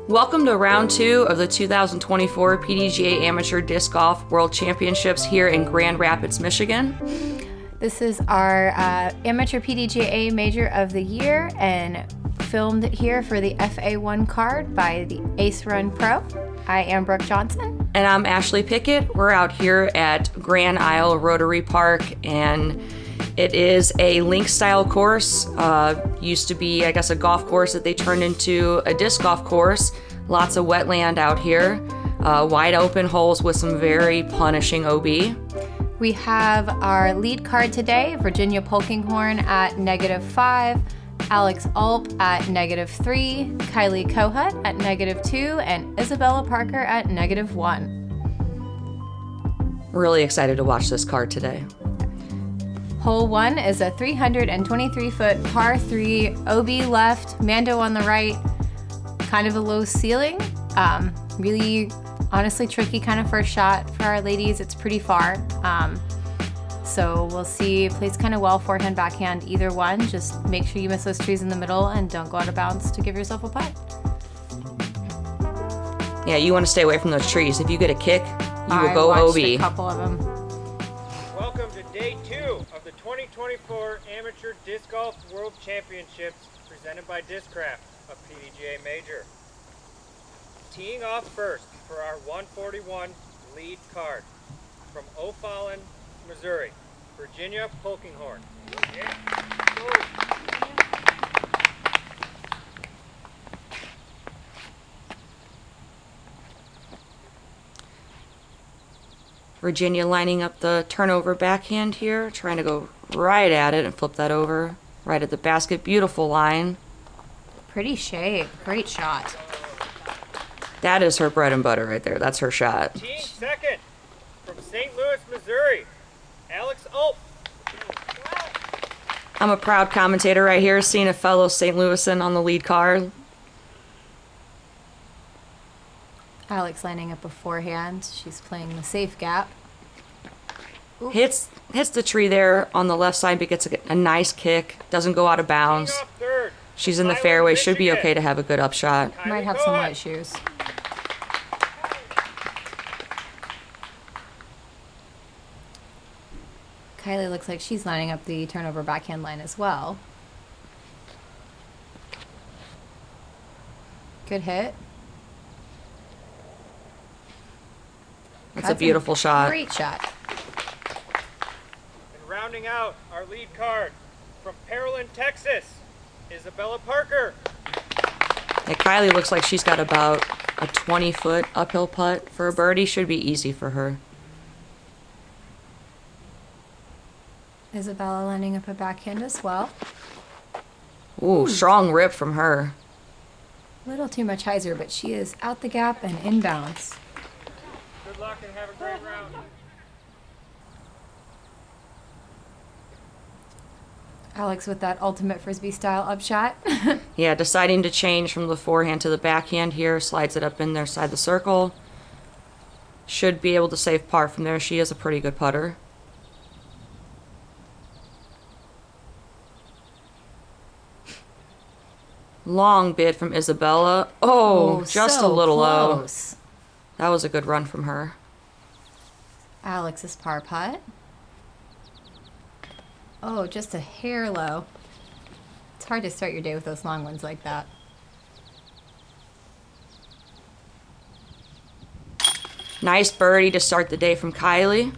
Welcome to round 2 of the 2024 PDGA Amateur Disc Golf World Championships here in Grand Rapids, Michigan. This is our Amateur PDGA Major of the Year and filmed here for the FA1 card by the Ace Run Pro. I am Brooke Johnson. And I'm Ashley Pickett. We're out here at Grand Isle Rotary Park, and it is a link-style course. Used to be, I guess, a golf course that they turned into a disc golf course. Lots of wetland out here. Wide open holes with some very punishing OB. We have our lead card today, Virginia Polkinghorne at -5, Alex Ulp at -3, Kylie Kohut at -2, and Isabella Parker at -1. Really excited to watch this card today. Hole 1 is a 323-foot par 3, OB left, Mando on the right, kind of a low ceiling. Really, honestly, tricky kind of first shot for our ladies. It's pretty far. So we'll see. Plays kind of well, forehand, backhand, either one. Just make sure you miss those trees in the middle and don't go out of bounds to give yourself a putt. Yeah, you want to stay away from those trees. If you get a kick, you will go watched OB. a couple of them. Welcome to day 2 of the 2024 Amateur Disc Golf World Championships presented by Discraft, a PDGA Major. Teeing off first for our 141 lead card from O'Fallon, Missouri, Virginia Polkinghorne. Yeah. Go. Virginia lining up the turnover backhand here, trying to go right at it and flip that over, right at the basket. Beautiful line. Pretty shape. Great shot. That is her bread and butter right there. That's her shot. Team second from St. Louis, Missouri, Alex Ulp. I'm a proud commentator right here, seeing a fellow St. Louisan on the lead card. Alex lining up a forehand. She's playing the safe gap. Ooh. Hits the tree there on the left side, but gets a nice kick. Doesn't go out of bounds. Teeing off third, She's in the Island, fairway. Should be Michigan. okay to have a good upshot. Kylie Might have some Kohut. white shoes. Kylie looks like she's lining up the turnover backhand line as well. Good hit. That's a beautiful shot. Great shot. And rounding out our lead card from Pearland, Texas, Isabella Parker. Hey, Kylie looks like she's got about a 20-foot uphill putt for a birdie. Should be easy for her. Isabella lining up a backhand as well. Ooh, strong rip from her. A little too much hyzer, but she is out the gap and inbounds. Good luck and have a great round. Alex with that ultimate frisbee style upshot. Yeah, deciding to change from the forehand to the backhand here. Slides it up in their side of the circle. Should be able to save par from there. She is a pretty good putter. Long bid from Isabella. Oh, just so a little close. low. That was a good run from her. Alex's par putt. Oh, just a hair low. It's hard to start your day with those long ones like that. Nice birdie to start the day from Kylie.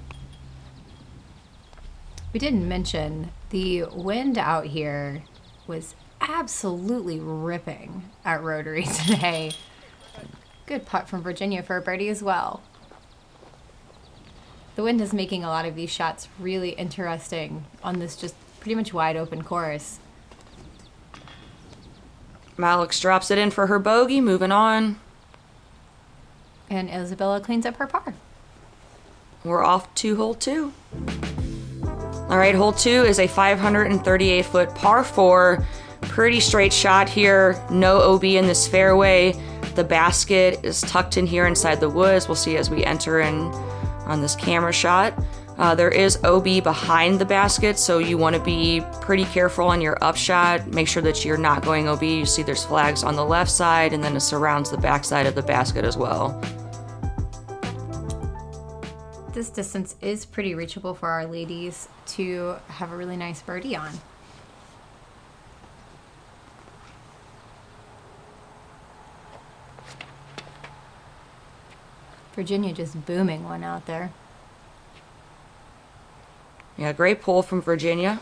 We didn't mention the wind out here was absolutely ripping at Rotary today. Good putt from Virginia for a birdie as well. The wind is making a lot of these shots really interesting on this just pretty much wide open course. Alex drops it in for her bogey, moving on. And Isabella cleans up her par. We're off to hole 2. All right, hole 2 is a 538-foot par 4. Pretty straight shot here. No OB in this fairway. The basket is tucked in here inside the woods. We'll see as we enter in on this camera shot. There is OB behind the basket, so you want to be pretty careful on your upshot. Make sure that you're not going OB. You see there's flags on the left side, and then it surrounds the back side of the basket as well. This distance is pretty reachable for our ladies to have a really nice birdie on. Virginia just booming one out there. Yeah, great pull from Virginia.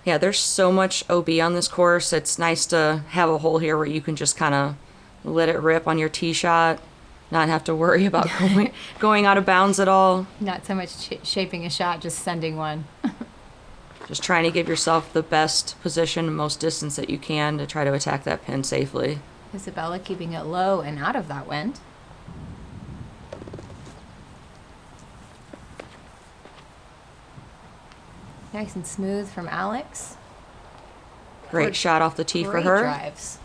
Yeah, there's so much OB on this course. It's nice to have a hole here where you can just kind of let it rip on your tee shot, not have to worry about going out of bounds at all. Not so much shaping a shot, just sending one. Just trying to give yourself the best position, most distance that you can to try to attack that pin safely. Isabella keeping it low and out of that wind. Nice and smooth from Alex. Great shot off the tee for Great her. drives.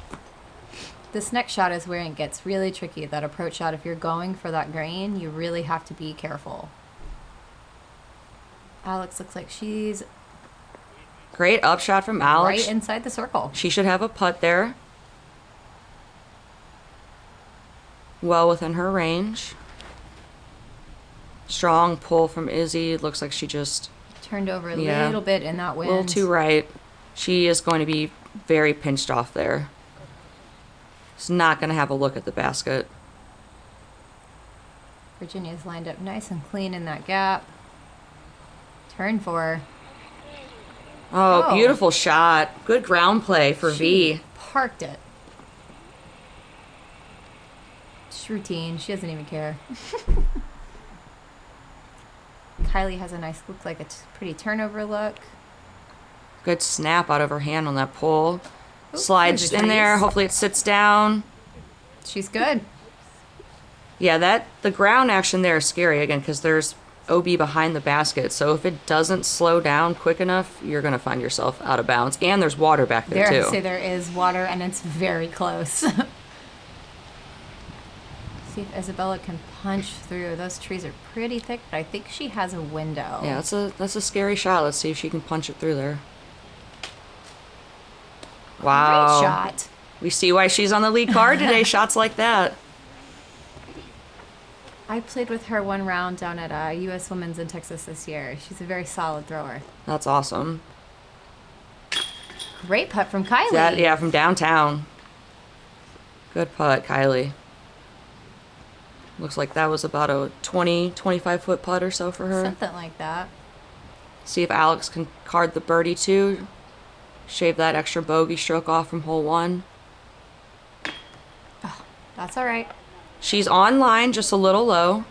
This next shot is where it gets really tricky. That approach shot, if you're going for that green, you really have to be careful. Alex looks like she's Great upshot from Alex. right inside the circle. She should have a putt there. Well within her range. Strong pull from Izzy. It looks like she just Turned over a Yeah. little bit in that a wind. little too right. She is going to be very pinched off there. She's not going to have a look at the basket. Virginia's lined up nice and clean in that gap. Turn for. Oh, Oh. beautiful shot. Good ground play for She V. parked it. It's routine. She doesn't even care. Kylie has a nice look, like a pretty turnover look. Good snap out of her hand on that pull. Ooh, Slides there's a in there. trace. Hopefully it sits down. She's good. Yeah, the ground action there is scary again because there's OB behind the basket. So if it doesn't slow down quick enough, you're going to find yourself out of bounds. And there's water back there, There, too. say there is water, and it's very close. See if Isabella can punch through. Those trees are pretty thick, but I think she has a window. Yeah, that's a scary shot. Let's see if she can punch it through there. Wow. Great shot. We see why she's on the lead card today. Shots like that. I played with her one round down at U.S. Women's in Texas this year. She's a very solid thrower. That's awesome. Great putt from Kylie. Yeah, from downtown. Good putt, Kylie. Looks like that was about a 25 foot putt or so for her. Something like that. See if Alex can card the birdie too. Shave that extra bogey stroke off from hole 1. That's all right. She's on line, just a little low.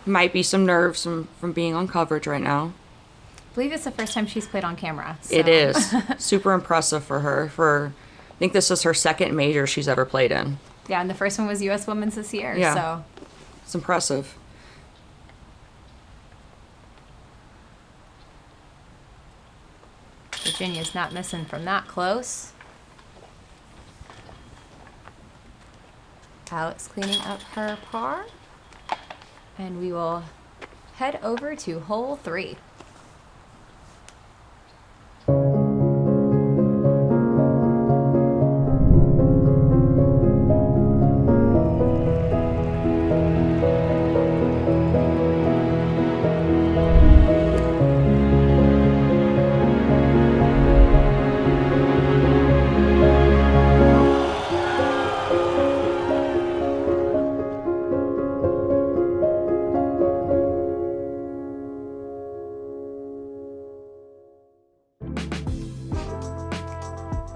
Might be some nerves from being on coverage right now. I believe it's the first time she's played on camera. So. It is. Super impressive for her. I think this is her second major she's ever played in. Yeah, and the first one was U.S. Women's this year. Yeah. So It's impressive. Virginia's not missing from that close. Alex cleaning up her par. And we will head over to hole 3.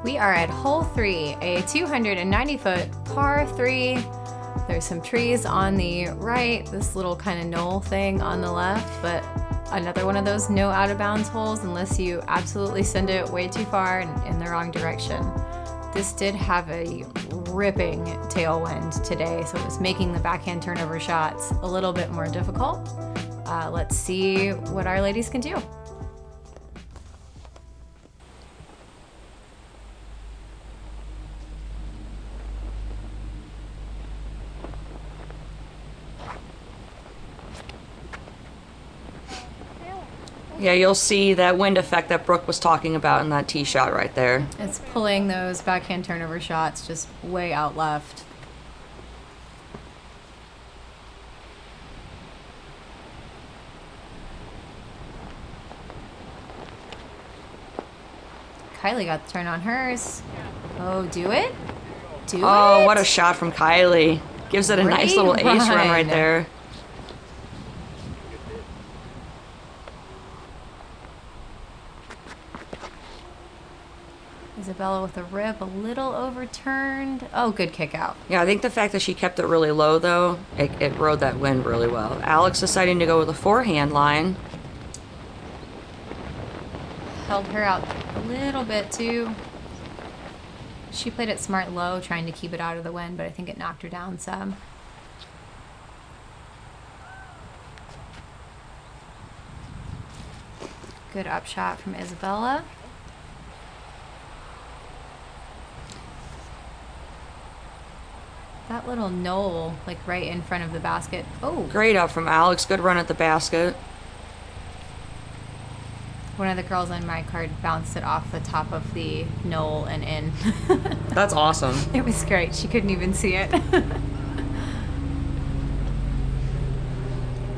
We are at hole 3, a 290-foot par 3. There's some trees on the right, this little kind of knoll thing on the left, but another one of those no out of bounds holes unless you absolutely send it way too far and in the wrong direction. This did have a ripping tailwind today, so it was making the backhand turnover shots a little bit more difficult. Let's see what our ladies can do. Yeah, you'll see that wind effect that Brooke was talking about in that tee shot right there. It's pulling those backhand turnover shots just way out left. Kylie got the turn on hers. Oh, do it? Do it? Oh, what a shot from Kylie. Gives it a nice little ace run right run. there. Isabella with a rip, a little overturned. Oh, good kick out. Yeah, I think the fact that she kept it really low, though, it rode that wind really well. Alex deciding to go with a forehand line. Held her out a little bit, too. She played it smart low, trying to keep it out of the wind, but I think it knocked her down some. Good upshot from Isabella. That little knoll, like right in front of the basket. Oh, Great up from Alex. Good run at the basket. one of the girls on my card bounced it off the top of the knoll and in. That's awesome. It was great. She couldn't even see it.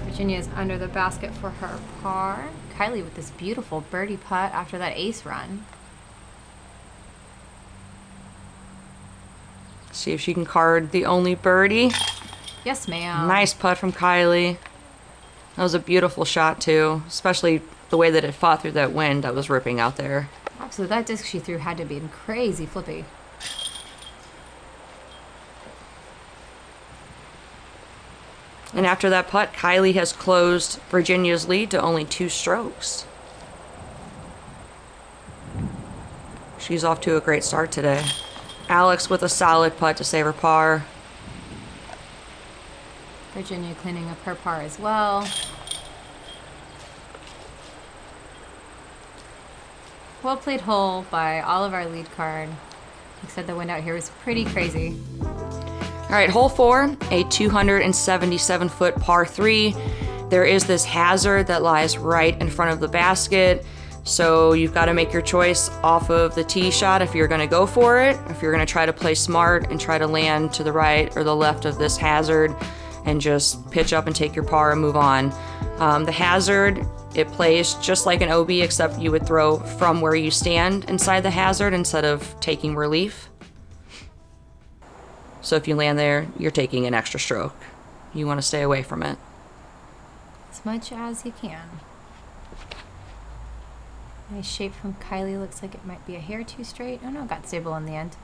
Virginia's under the basket for her par. Kylie with this beautiful birdie putt after that ace run. See if she can card the only birdie. Yes, ma'am. Nice putt from Kylie. That was a beautiful shot, too. Especially the way that it fought through that wind that was ripping out there. Absolutely. That disc she threw had to be crazy flippy. And after that putt, Kylie has closed Virginia's lead to only 2 strokes. She's off to a great start today. Alex with a solid putt to save her par. Virginia cleaning up her par as well. Well played hole by all of our lead card. Like I said, the wind out here was pretty crazy. All right, hole 4, a 277-foot par 3. There is this hazard that lies right in front of the basket. So you've got to make your choice off of the tee shot if you're going to go for it, if you're going to try to play smart and try to land to the right or the left of this hazard and just pitch up and take your par and move on. The hazard, it plays just like an OB, except you would throw from where you stand inside the hazard instead of taking relief. So if you land there, you're taking an extra stroke. You want to stay away from it. As much as you can. Nice shape from Kylie. Looks like it might be a hair too straight. Oh no, got stable in the end.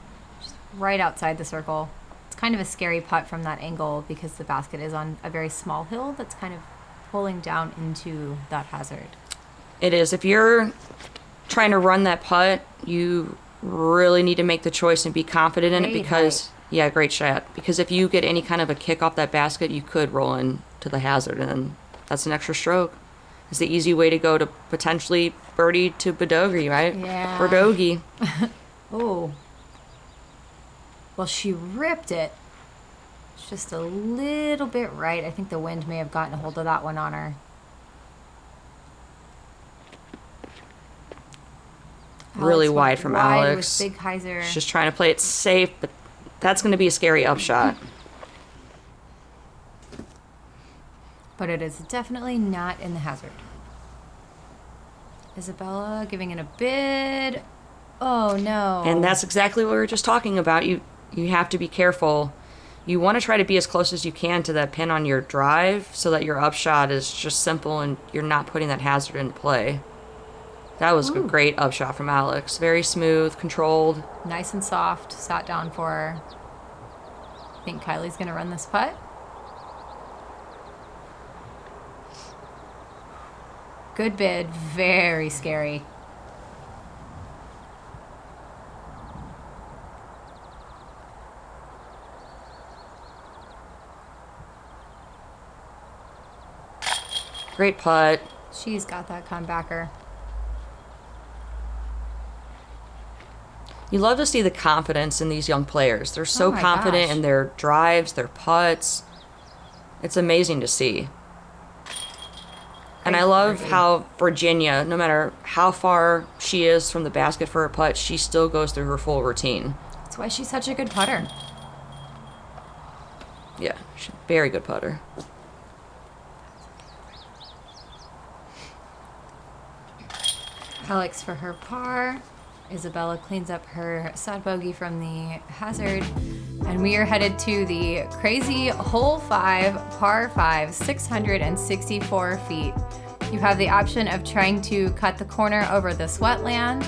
Just right outside the circle. It's kind of a scary putt from that angle because the basket is on a very small hill that's kind of pulling down into that hazard. It is. If you're trying to run that putt, you really need to make the choice and be confident in it Great because, yeah, great shot. Because if you get any kind of a kick off that basket, you could roll into the hazard, and that's an extra stroke. It's the easy way to go to potentially birdie to Bogey, right? Yeah. Bogey. Oh. Well, she ripped it. It's just a little bit right. I think the wind may have gotten a hold of that one on her. Really Alex wide went from wide Alex. with big hyzer. She's just trying to play it safe, but that's going to be a scary upshot. But it is definitely not in the hazard. Isabella giving it a bid. Oh no. And that's exactly what we were just talking about. You have to be careful. You want to try to be as close as you can to that pin on your drive so that your upshot is just simple and you're not putting that hazard into play. That was a great upshot from Alex. Very smooth, controlled. Nice and soft. Sat down for her. I think Kylie's going to run this putt. Good bid. Very scary. Great putt. She's got that comebacker. You love to see the confidence in these young players. They're so Oh my confident gosh. in their drives, their putts. It's amazing to see. And I love how Virginia, no matter how far she is from the basket for her putt, she still goes through her full routine. That's why she's such a good putter. Yeah, she's a very good putter. Alex for her par. Isabella cleans up her sad bogey from the hazard. And we are headed to the crazy hole 5, par 5, 664 feet. You have the option of trying to cut the corner over this wetland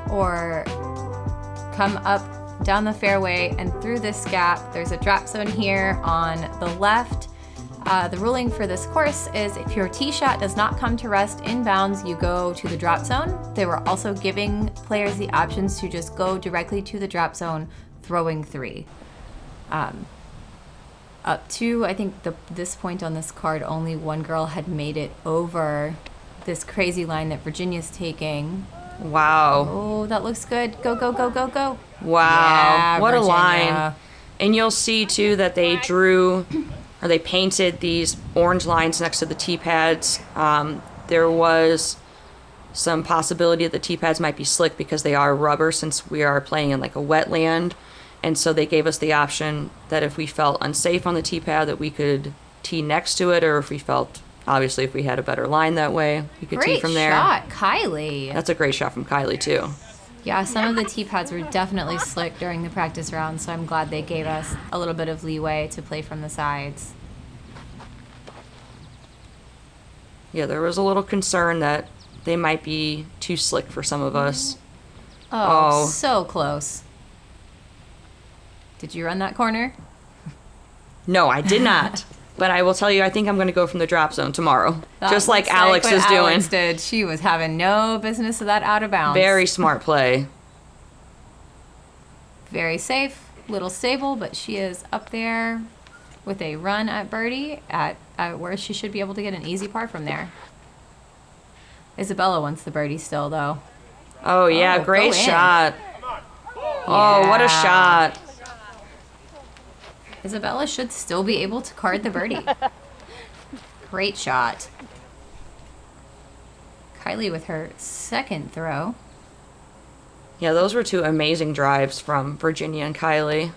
or come up down the fairway and through this gap. There's a drop zone here on the left. The ruling for this course is if your tee shot does not come to rest inbounds, you go to the drop zone. They were also giving players the options to just go directly to the drop zone, throwing 3. Up to, I think, this point on this card, only one girl had made it over this crazy line that Virginia's taking. Wow. Oh, that looks good. Go, go, go, go, go. Wow. Yeah, what Virginia. a line. And you'll see, too, that they they painted these orange lines next to the tee pads. There was some possibility that the tee pads might be slick because they are rubber since we are playing in like a wetland. And so they gave us the option that if we felt unsafe on the tee pad that we could tee next to it, or if we felt, obviously, if we had a better line that way, we could tee from there. Great shot, Kylie. That's a great shot from Kylie, too. Yeah, some of the tee pads were definitely slick during the practice round, so I'm glad they gave us a little bit of leeway to play from the sides. Yeah, there was a little concern that they might be too slick for some of us. Oh, so close. Did you run that corner? No, I did not. But I will tell you, I think I'm going to go from the drop zone tomorrow. Just like Alex is doing. Alex did. She was having no business of that out of bounds. Very smart play. Very safe, little stable, but she is up there with a run at birdie at where she should be able to get an easy par from there. Isabella wants the birdie still, though. Oh, yeah, great go in. shot. Oh, what a Yeah. shot. Isabella should still be able to card the birdie. Great shot. Kylie with her second throw. Yeah, those were 2 amazing drives from Virginia and Kylie.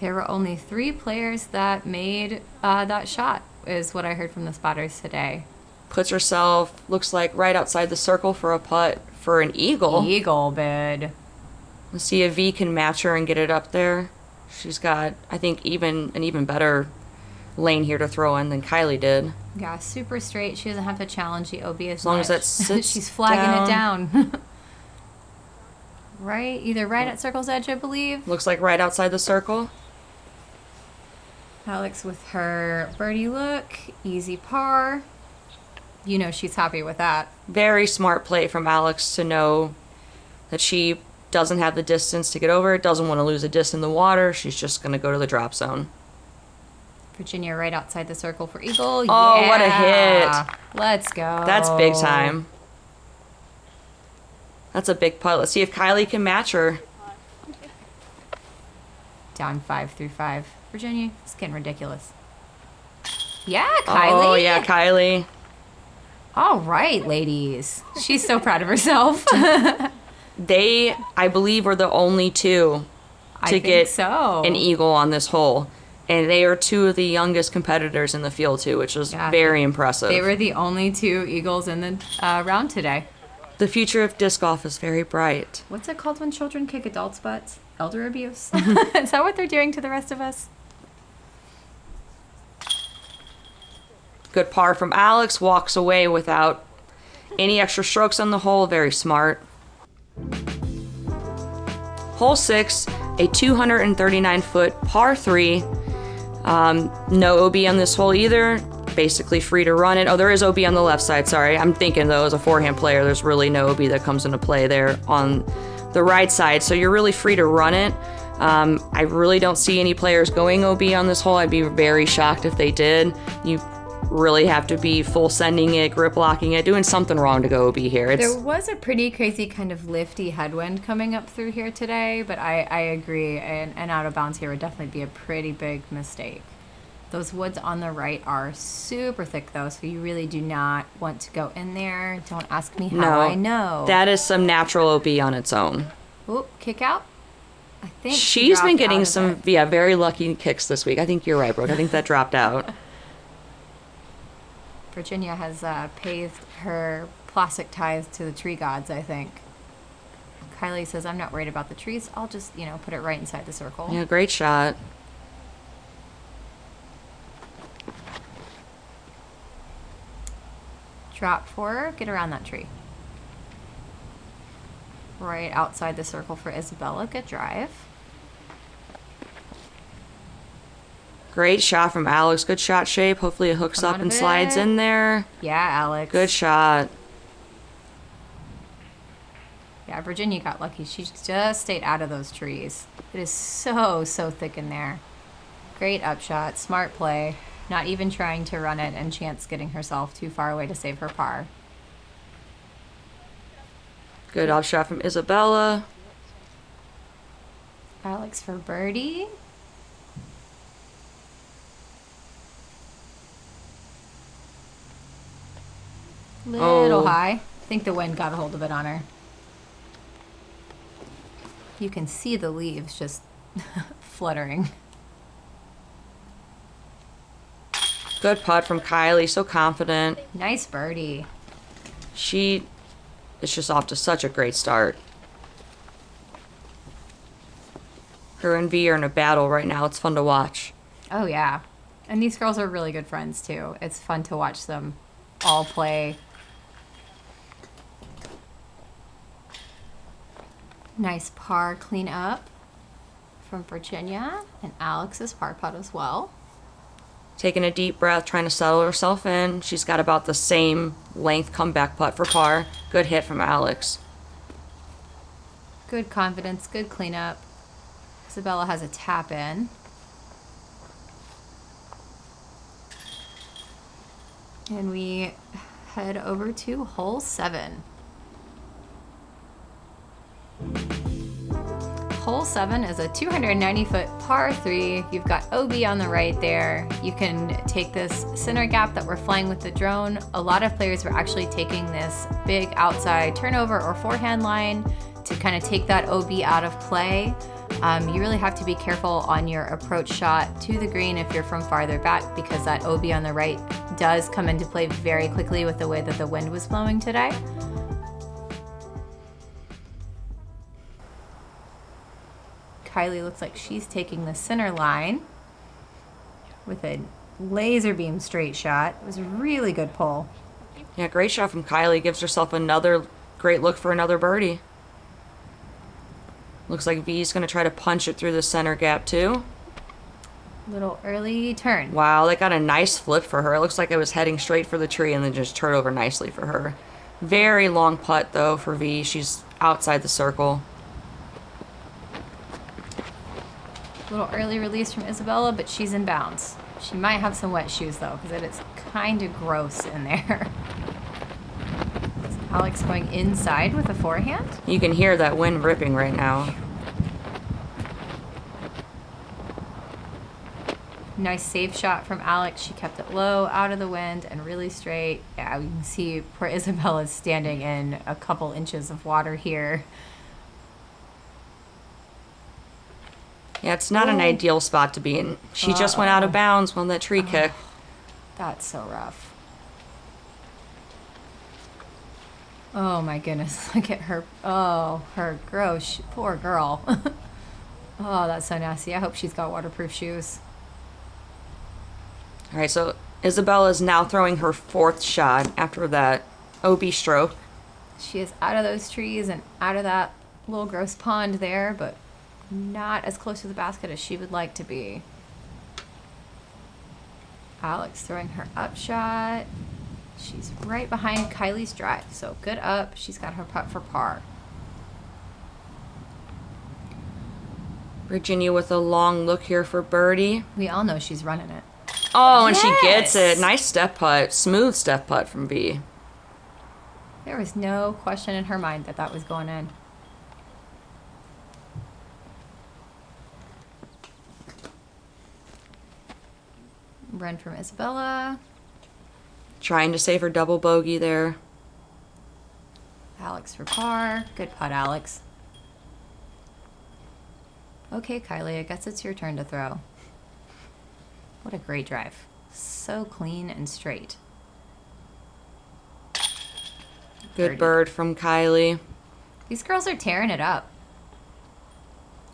There were only 3 players that made that shot, is what I heard from the spotters today. Puts herself, looks like, right outside the circle for a putt for an eagle. Eagle bid. Let's see if V can match her and get it up there. She's got, I think, an even better lane here to throw in than Kylie did. Yeah, super straight. She doesn't have to challenge the OB as long much. as that sits She's flagging it down. Right? Either right at circle's edge, I believe. Looks like right outside the circle. Alex with her birdie look. Easy par. You know she's happy with that. Very smart play from Alex to know that she doesn't have the distance to get over it, doesn't want to lose a disc in the water. She's just going to go to the drop zone. Virginia right outside the circle for eagle. Oh, yeah. what a hit. Let's go. That's big time. That's a big putt. Let's see if Kylie can match her. Down 5 through 5. Virginia, it's getting ridiculous. Yeah, Kylie. Oh, yeah, Kylie. All right, ladies. She's so proud of herself. They, I believe, were the only 2 to get an eagle on this hole. And they are 2 of the youngest competitors in the field, too, which was very impressive. They were the only 2 eagles in the round today. The future of disc golf is very bright. What's it called when children kick adults' butts? Elder abuse? Is that what they're doing to the rest of us? Good par from Alex. Walks away without any extra strokes on the hole. Very smart. Hole 6, a 239-foot par 3. No OB on this hole either. Basically free to run it. Oh, there is OB on the left side. Sorry. I'm thinking, though, as a forehand player, there's really no OB that comes into play there on the right side. So you're really free to run it. I really don't see any players going OB on this hole. I'd be very shocked if they did. You really have to be full sending it, grip locking it, doing something wrong to go OB here. There was a pretty crazy kind of lifty headwind coming up through here today, but I agree. And out of bounds here would definitely be a pretty big mistake. Those woods on the right are super thick though, so you really do not want to go in there. Don't ask me how I know. That is some natural OB on its own. Oop, kick out. I think She's been getting some, it. very lucky kicks this week. I think you're right, Brooke. I think that dropped out. Virginia has paved her plastic ties to the tree gods, I think. Kylie says, I'm not worried about the trees. I'll just, put it right inside the circle. Yeah, great shot. Drop for her. Get around that tree. Right outside the circle for Isabella. Good drive. Great shot from Alex. Good shot shape. Hopefully it hooks up and slides in there. Yeah, Alex. Good shot. Yeah, Virginia got lucky. She just stayed out of those trees. It is so, so thick in there. Great upshot. Smart play. Not even trying to run it and chance getting herself too far away to save her par. Good upshot from Isabella. Alex for birdie. Little high. I think the wind got a hold of it on her. You can see the leaves just fluttering. Good putt from Kylie. So confident. Nice birdie. She is just off to such a great start. Her and V are in a battle right now. It's fun to watch. Oh, yeah. And these girls are really good friends, too. It's fun to watch them all play. Nice par clean up from Virginia. And Alex's par putt as well. Taking a deep breath, trying to settle herself in. She's got about the same length comeback putt for par. Good hit from Alex. Good confidence, good cleanup. Isabella has a tap in. And we head over to hole 7. Hole 7 is a 290-foot par 3. You've got OB on the right there. You can take this center gap that we're flying with the drone. A lot of players were actually taking this big outside turnover or forehand line to kind of take that OB out of play. You really have to be careful on your approach shot to the green if you're from farther back, because that OB on the right does come into play very quickly with the way that the wind was blowing today. Kylie looks like she's taking the center line with a laser beam straight shot. It was a really good pull. Yeah, great shot from Kylie. Gives herself another great look for another birdie. Looks like V's going to try to punch it through the center gap too. Little early turn. Wow, that got a nice flip for her. It looks like it was heading straight for the tree and then just turned over nicely for her. Very long putt though for V. She's outside the circle. Little early release from Isabella, but she's in bounds. She might have some wet shoes though, because it is kind of gross in there. Is Alex going inside with a forehand? You can hear that wind ripping right now. Nice save shot from Alex. She kept it low, out of the wind, and really straight. Yeah, we can see poor Isabella's standing in a couple inches of water here. Yeah, it's not an ideal spot to be in. She just went out of bounds on that tree kick. That's so rough. Oh my goodness, look at her. Oh, her gross. Poor girl. Oh, that's so nasty. I hope she's got waterproof shoes. All right, so Isabella is now throwing her 4th shot after that OB stroke. She is out of those trees and out of that little gross pond there, but not as close to the basket as she would like to be. Alex throwing her up shot. She's right behind Kylie's drive, so good up. She's got her putt for par. Virginia with a long look here for birdie. We all know she's running it. Oh, and she gets it. Nice step putt. Smooth step putt from V. There was no question in her mind that that was going in. Run from Isabella. Trying to save her double bogey there. Alex for par. Good putt, Alex. Okay, Kylie, I guess it's your turn to throw. What a great drive. So clean and straight. Good bird from Kylie. These girls are tearing it up.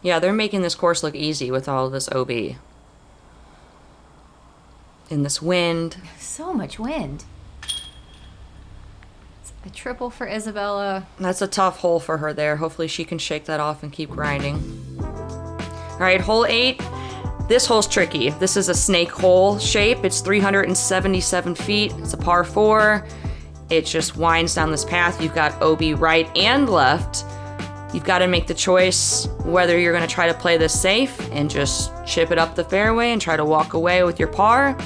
Yeah, they're making this course look easy with all of this OB. In this wind. So much wind. It's a triple for Isabella. That's a tough hole for her there. Hopefully she can shake that off and keep grinding. All right, hole 8. This hole's tricky. This is a snake hole shape. It's 377 feet. It's a par 4. It just winds down this path. You've got OB right and left. You've got to make the choice whether you're going to try to play this safe and just chip it up the fairway and try to walk away with your par,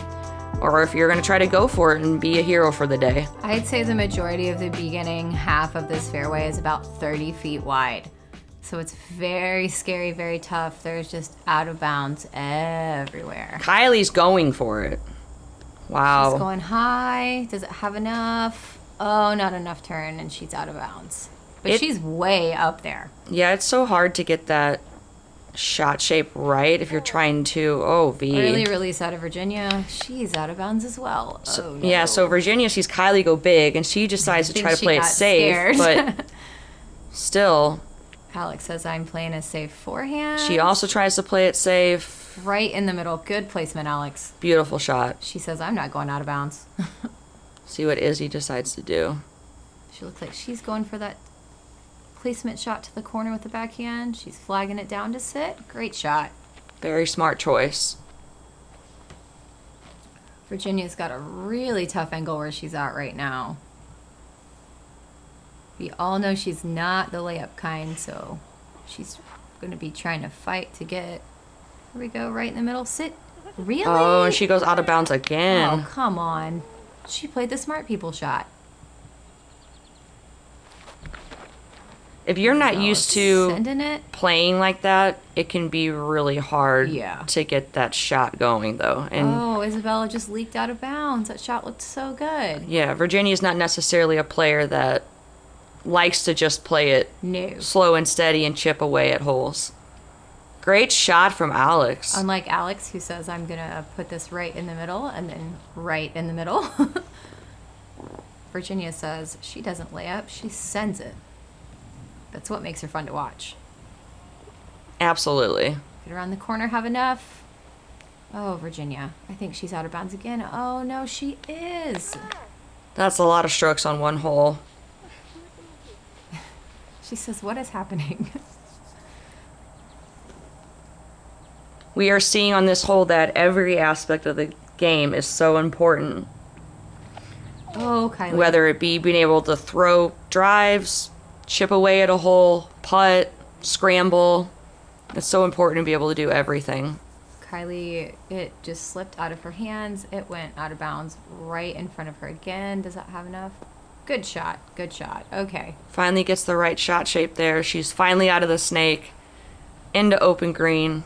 or if you're going to try to go for it and be a hero for the day. I'd say the majority of the beginning half of this fairway is about 30 feet wide. So it's very scary, very tough. There's just out of bounds everywhere. Kylie's going for it. Wow. She's going high. Does it have enough? Oh, not enough turn, and she's out of bounds. But she's way up there. Yeah, it's so hard to get that shot shape right if you're trying to, Early release out of Virginia. She's out of bounds as well. So, oh, no. Yeah, so Virginia sees Kylie go big, and she decides to try to play it safe, but still. Alex says, I'm playing a safe forehand. She also tries to play it safe. Right in the middle. Good placement, Alex. Beautiful shot. She says, I'm not going out of bounds. See what Izzy decides to do. She looks like she's going for that placement shot to the corner with the backhand. She's flagging it down to sit. Great shot. Very smart choice. Virginia's got a really tough angle where she's at right now. We all know she's not the layup kind, so she's going to be trying to fight to get. Here we go, right in the middle. Sit. Really? Oh, and she goes out of bounds again. Oh, come on. She played the smart people shot. If you're not used to Sending it. playing like that, it can be really hard Yeah. to get that shot going, though. And Oh, Isabella just leaked out of bounds. That shot looked so good. yeah, Virginia's not necessarily a player that likes to just play it No. slow and steady and chip away at holes. Great shot from Alex. Unlike Alex, who says, I'm going to put this right in the middle and then right in the middle. Virginia says she doesn't lay up, she sends it. That's what makes her fun to watch. Absolutely. Get around the corner, have enough. Oh, Virginia. I think she's out of bounds again. Oh, no, she is. That's a lot of strokes on one hole. She says, what is happening? We are seeing on this hole that every aspect of the game is so important. Oh, Kylie. Whether it be being able to throw drives, chip away at a hole, putt, scramble. It's so important to be able to do everything. Kylie, it just slipped out of her hands. It went out of bounds right in front of her again. Does that have enough? Good shot. Good shot. Okay. Finally gets the right shot shape there. She's finally out of the snake, into open green.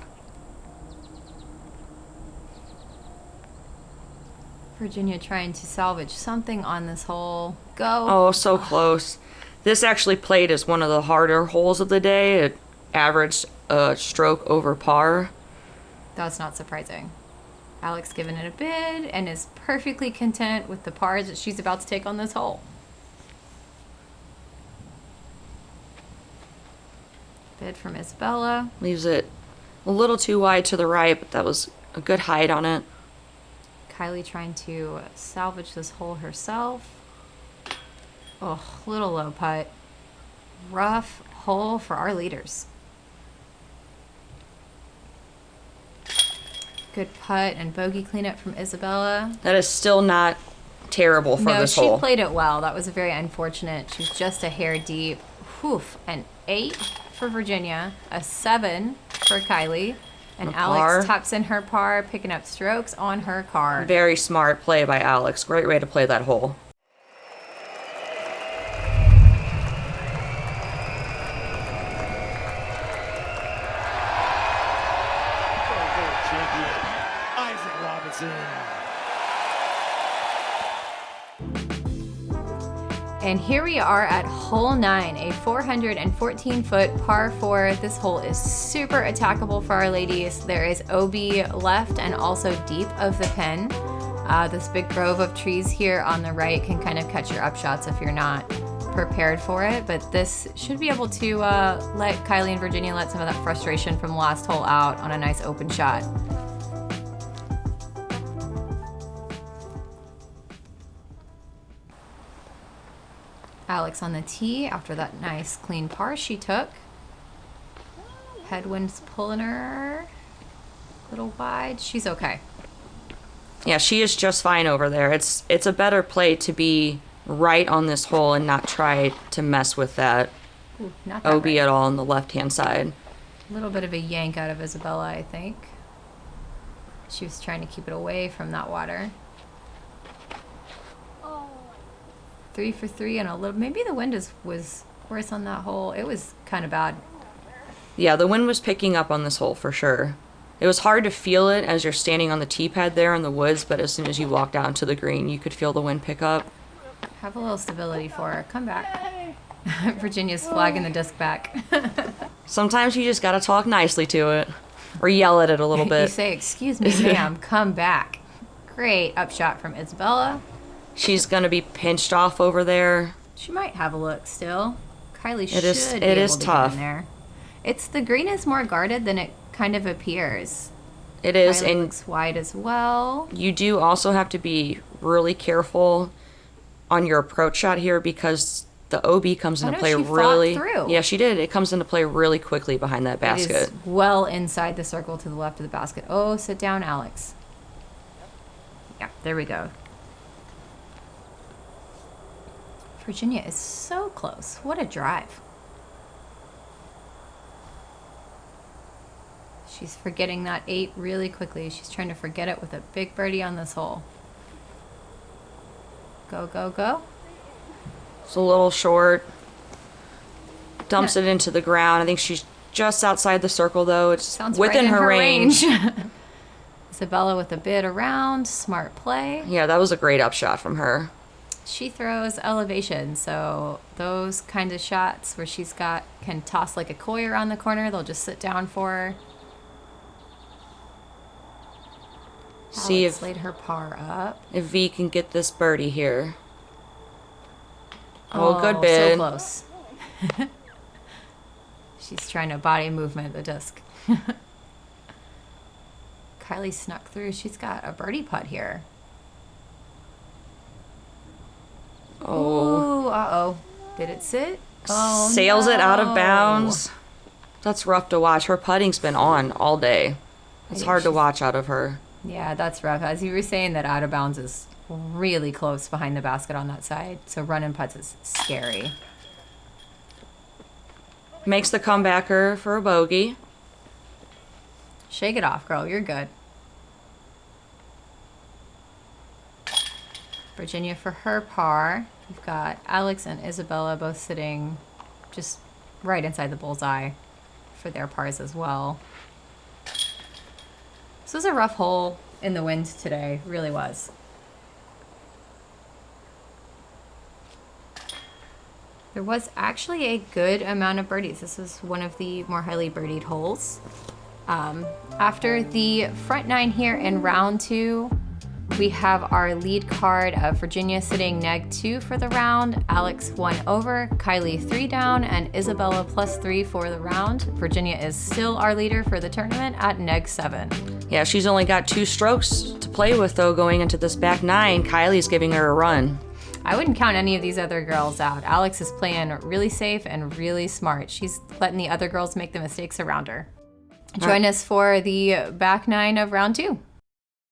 Virginia trying to salvage something on this hole. Go. Oh, so close. This actually played as one of the harder holes of the day. It averaged a stroke over par. That's not surprising. Alex giving it a bid and is perfectly content with the pars that she's about to take on this hole. Bid from Isabella. Leaves it a little too wide to the right, but that was a good height on it. Kylie trying to salvage this hole herself. Oh, little low putt. Rough hole for our leaders. Good putt and bogey cleanup from Isabella. That is still not terrible for this hole. No, she played it well. That was very unfortunate. She's just a hair deep. Whew. An 8 for Virginia, a 7 for Kylie, and A Alex par. taps in her par, picking up strokes on her card. Very smart play by Alex. Great way to play that hole. Champion Isaac Robinson. And here we are at hole 9, a 414-foot par 4. This hole is super attackable for our ladies. There is OB left and also deep of the pin. This big grove of trees here on the right can kind of catch your upshots if you're not prepared for it, but this should be able to let Kylie and Virginia let some of that frustration from the last hole out on a nice open shot. Alex on the tee after that nice clean par she took. Headwind's pulling her a little wide. She's okay. Yeah, she is just fine over there. It's a better play to be right on this hole and not try to mess with that, not that OB right. at all on the left-hand side. A little bit of a yank out of Isabella, I think. She was trying to keep it away from that water. 3 for 3 and a little, maybe the wind was worse on that hole. It was kind of bad. Yeah, the wind was picking up on this hole for sure. It was hard to feel it as you're standing on the tee pad there in the woods, but as soon as you walked out into the green, you could feel the wind pick up. Have a little stability for her. Come back. Virginia's flagging the disc back. Sometimes you just gotta talk nicely to it, or yell at it a little You bit. say, "Excuse me, ma'am, come back." Great upshot from Isabella. She's gonna be pinched off over there. She might have a look still. Kylie It is should be able to tough. get in there. It's the green is more guarded than it kind of appears. It is, Kylie and looks wide as well. you do also have to be really careful on your approach shot here because the OB comes into no, play she fought really. through. Yeah, she did. It comes into play really quickly behind that It basket. is well inside the circle to the left of the basket. Oh, sit down, Alex. Yeah, there we go. Virginia is so close. What a drive. She's forgetting that 8 really quickly. She's trying to forget it with a big birdie on this hole. Go, go, go. It's a little short. Dumps it into the ground. I think she's just outside the circle, though. It's Sounds within right in her range. Isabella with a bit around. Smart play. Yeah, that was a great upshot from her. She throws elevation, so those kind of shots where she's can toss like a koi around the corner, they'll just sit down for her. See Alex if laid her par up. V can get this birdie here. Oh, good bid. So close. She's trying to body movement the disc. Kylie snuck through. She's got a birdie putt here. Oh. Ooh, uh-oh. Did it sit? Oh, Sails it out of no. bounds. That's rough to watch. Her putting's been on all day. It's hard to watch out of her. Yeah, that's rough. As you were saying, that out of bounds is really close behind the basket on that side. So running putts is scary. Makes the comebacker for a bogey. Shake it off, girl. You're good. Virginia for her par. We've got Alex and Isabella both sitting just right inside the bullseye for their pars as well. This was a rough hole in the wind today. Really was. There was actually a good amount of birdies. This was one of the more highly birdied holes. After the front 9 here in round 2, we have our lead card of Virginia sitting neg 2 for the round, Alex 1 over, Kylie 3 down, and Isabella +3 for the round. Virginia is still our leader for the tournament at neg 7. Yeah, she's only got 2 strokes to play with, though, going into this back 9. Kylie's giving her a run. I wouldn't count any of these other girls out. Alex is playing really safe and really smart. She's letting the other girls make the mistakes around her. Join us for the back 9 of round 2.